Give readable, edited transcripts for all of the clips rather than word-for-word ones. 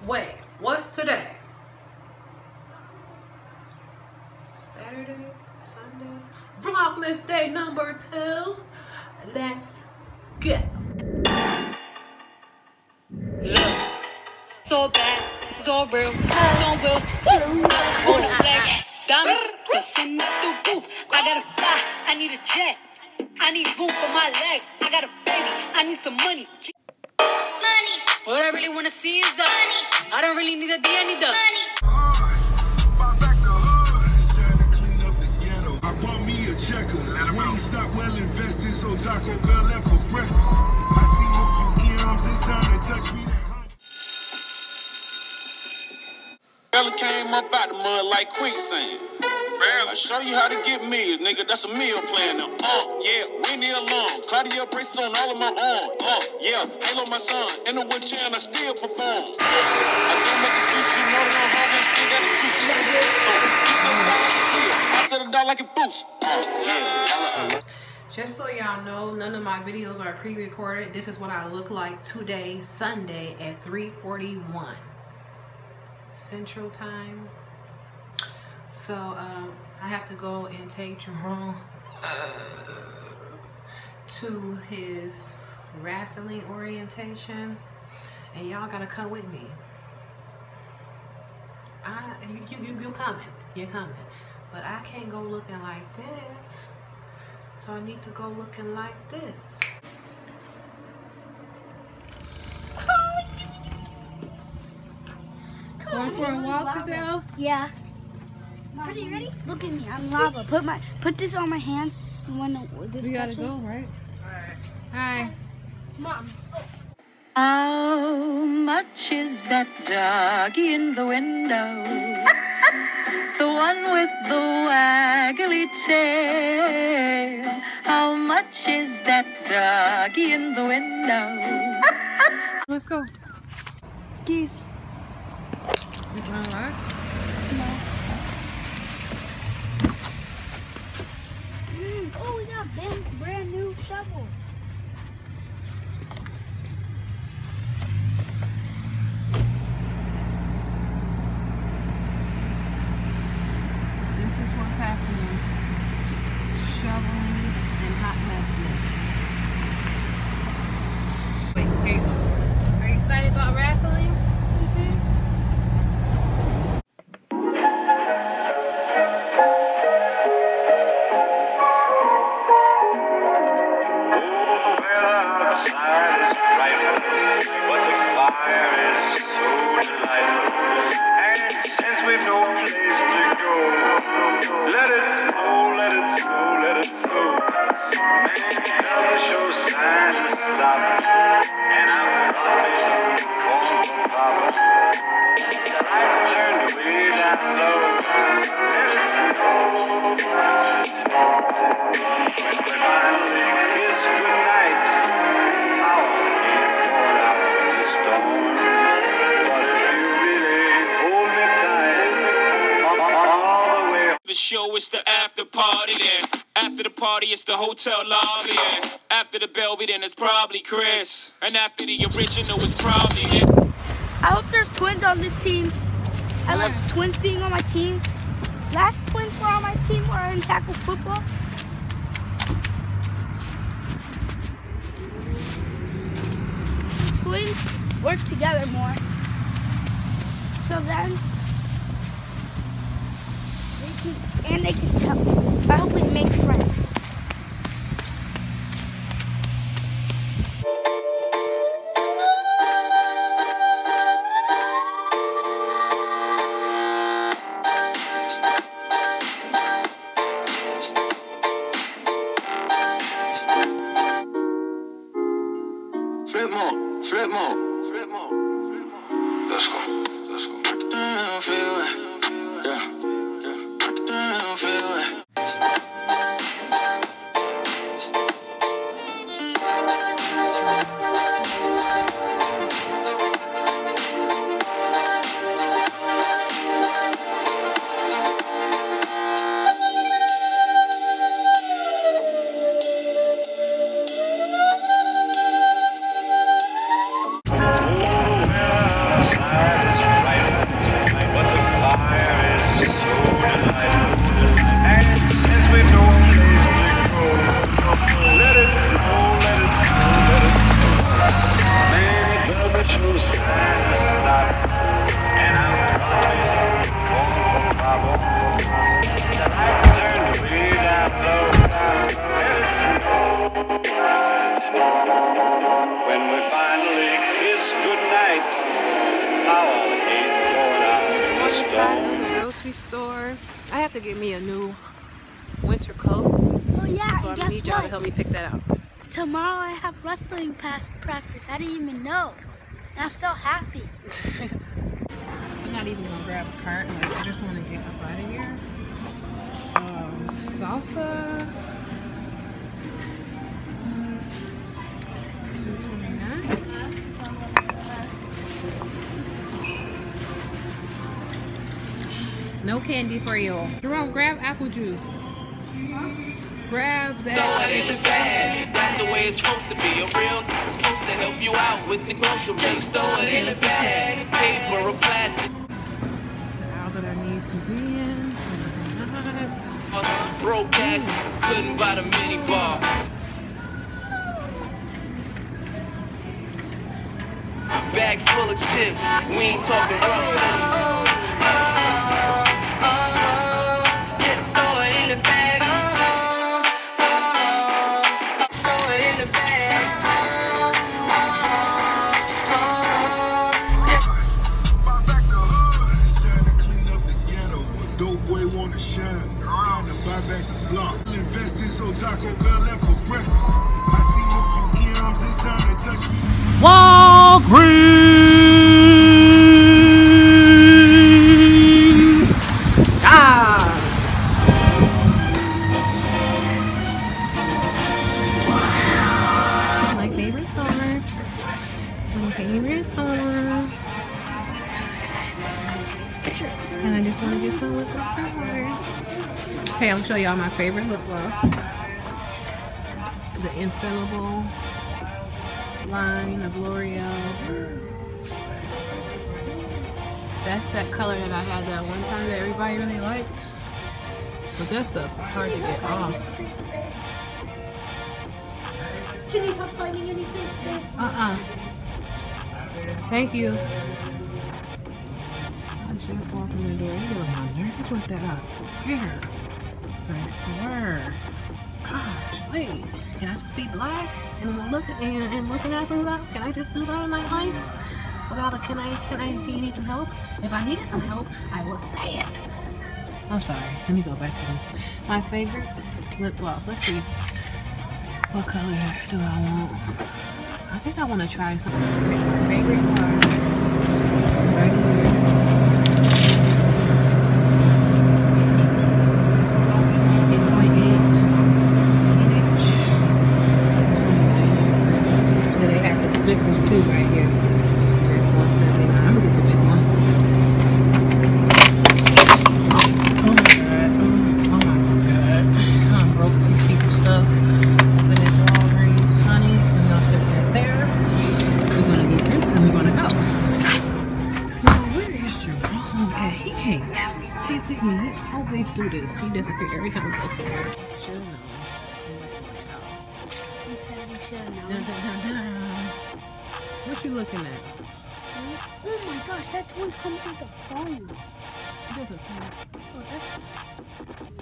Wait, what's today? Saturday? Sunday? Vlogmas day number 2. Let's go. Yeah. So bad, so real, smells on wheels. I was born to flex, diamonds busting out the roof. I gotta fly, I need a jet. I need room for my legs. I got a baby, I need some money. Money. What I really wanna see is the money. I don't really need a D, I need the money. Buy back the hood, it's time to clean up the ghetto. I bought me a Checkers. Wings stock well invested, so Taco Bell left for breakfast. I seen a few M's, it's time to touch me that honey. Fella came up out the mud like quicksand. I show you how to get meals, nigga. That's a meal plan now. Yeah, Winnie alone. Cardio braces on all of my arms. Yeah, Halo my son. In the wheelchair and I still perform. I don't make excuses, you know that I'm hungry and still got the juice. You said it out like a deal. I said it out like a boost. Yeah. Just so y'all know, none of my videos are pre-recorded. This is what I look like today, Sunday at 3:41 Central Time. So I have to go and take Jerome to his wrestling orientation, and y'all gotta come with me. You're coming, but I can't go looking like this. So I need to go looking like this. Going for a walk, Gazelle? Yeah. Are you ready? Look at me. I'm lava. Put this on my hands. And when this We gotta touches. go, right? Hi. Mom. How much is that doggy in the window? The one with the waggly tail. How much is that doggy in the window? Let's go. Geese. It's unlocked? No. Oh, we got a brand new shovel. This is what's happening. Shoveling and hot messiness. Wait, here you go. Are you excited about wrestling? Show it's the after party then. After the party it's the hotel lobby then. After the Belvy then it's probably Chris. And after the original it's probably it. I hope there's twins on this team. I love twins being on my team. Last twins were on my team were in tackle football. Twins work together more. So then they can tell. I hope we make friends. Flip more, flip more, flip more. Let's go, let's go. I can feel it, yeah. I can feel it. When we finally kiss goodnight, how I hate going out in the Inside storm. of the grocery store. I have to get me a new winter coat. Oh yeah, So I'm and gonna guess need y'all to what? help me pick that out. Tomorrow I have wrestling practice. I didn't even know. And I'm so happy. I'm not even gonna grab a cart. Like, I just want to get up out of here. Salsa. $2.29. No candy for you. Jerome, grab apple juice. Grab that. Throw it in the bag. That's the way it's supposed to be. A real supposed to help you out with the groceries. Throw it in the bag. Paper or plastic. Now that I need to be in. Broke ass. Couldn't buy the mini bar. Bag full of chips. We ain't talking roughness. Just throw it in the bag. Throw it in the bag. Buy back the hood. It's time to clean up the ghetto. A dope boy wanna shine. Time to buy back the block. Invested so Taco Bell left for breakfast. I seen a few EMs. It's time to touch me. Walgreens. Ah. My favorite store. My favorite store. And I just want to get some lip gloss and water. Okay, I'm gonna show y'all my favorite lip gloss. The Infallible line of L'Oreal. That's that color that I had that one time that everybody really liked. But that stuff is hard to get off. Do you need help finding anything today? Thank you. I just walked in the door. You get on my nerves with that, I swear. I swear. Gosh, wait. Can I just be black and looking at them out? Can I just do that in my life? Without a can you need some help? If I needed some help, I will say it. I'm sorry. Let me go back to this. My favorite lip gloss. Let's see. What color do I want? I think I want to try something. Okay, my favorite color is right here. Big one too right here. That's $1.79. I'm gonna get the big one. Oh my god. Oh my god. I broke these people's stuff. But it's Walgreens, honey. We're gonna sit right there. We're gonna get this and we're gonna go. Now, where is Jerome? Okay, he can't stay with me. He always do this. He disappears every time we go somewhere. Should know. He said he should know. Dun, dun, dun, dun. What you looking at? Oh my gosh, that one's coming with the phone. That's a phone. Oh, that's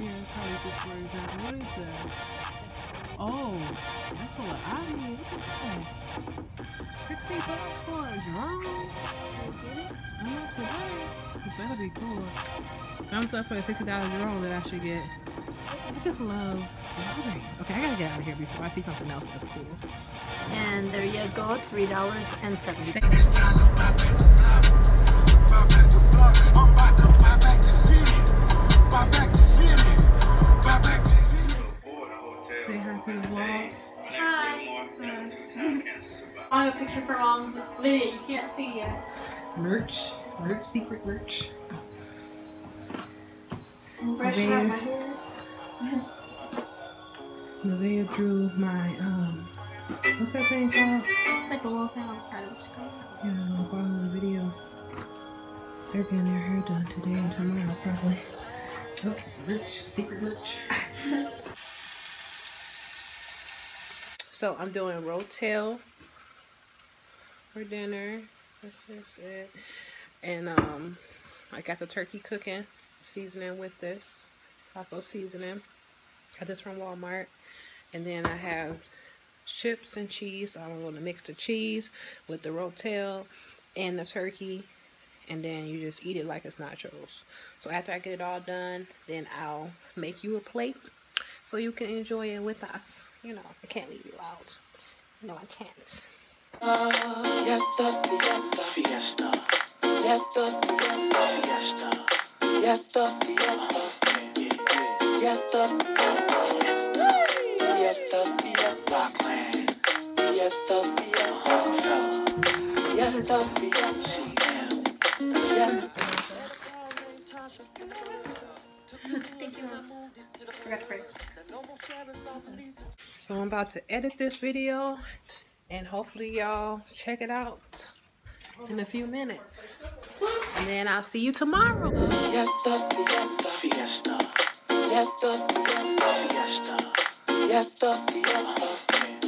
Yeah, it's probably just where it's at. What is that? Oh, that's what I need. Look at that. $60 for a drone? I'm not today. It better be cool. I'm stuck for a $60 drone that I should get. I just love Walgreens. Okay, I gotta get out of here before I see something else that's cool. And there you go, $3.70. It's time to buy back the block. Buy back the block. I'm about to buy back the city. Buy back the city. Buy back the city. Say hi to the vlog. Hi. I have a picture for mom's video. You can't see yet. Merch, secret merch. Brushing out my hair. Nevaeh drew my what's that thing called? It's like a little thing on the side of the screen. Yeah, on the bottom of the video. They're getting their hair done today and tomorrow probably. Oh, merch, secret merch. So I'm doing rotel for dinner. This is it. And I got the turkey cooking seasoning with this taco seasoning. Got this from Walmart. And then I have chips and cheese. So I'm going to mix the cheese with the rotel and the turkey. And then you just eat it like it's nachos. So after I get it all done, then I'll make you a plate so you can enjoy it with us. You know, I can't leave you out. No, I can't. Fiesta, fiesta, fiesta. Fiesta, fiesta, fiesta. Fiesta, fiesta. Fiesta, fiesta, fiesta. Fiesta, fiesta. Fiesta, fiesta. Fiesta, fiesta. So I'm about to edit this video and hopefully y'all check it out in a few minutes. And then I'll see you tomorrow. Fiesta, fiesta, fiesta. Fiesta, fiesta, fiesta. Fiesta, fiesta.